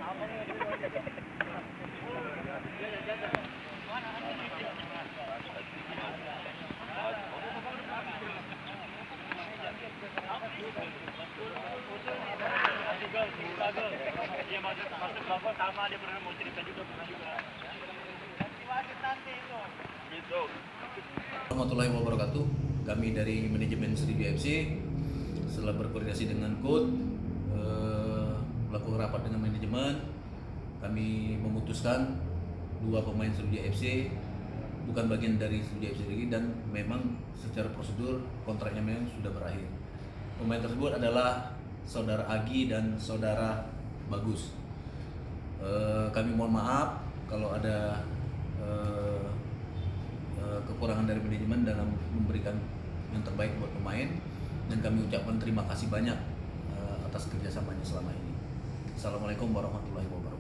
Iya masuk bapak sama dia pernah mau cerita juga pernah juga. Nanti wasit nanti itu. Gitu. Warahmatullahi wabarakatuh. Kami dari manajemen Sriwijaya FC setelah berkoordinasi dengan coach, melakukan rapat dengan manajemen, kami memutuskan dua pemain Sriwijaya FC bukan bagian dari Sriwijaya FC lagi dan memang secara prosedur kontraknya memang sudah berakhir. Pemain tersebut adalah saudara Agi dan saudara Bagus. Kami mohon maaf kalau ada kekurangan dari manajemen dalam memberikan yang terbaik buat pemain, dan kami ucapkan terima kasih banyak atas kerjasamanya selama ini. Assalamualaikum warahmatullahi wabarakatuh.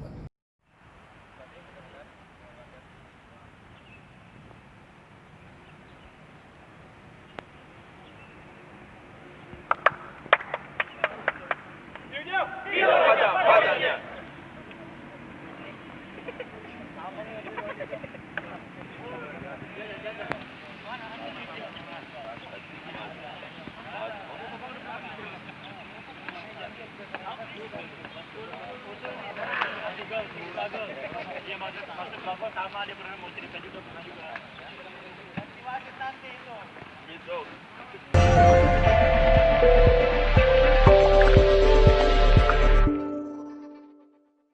Iya masuk bapak sama dia pernah mau cerita juga pernah juga. Nanti wasit nanti itu. Gitu.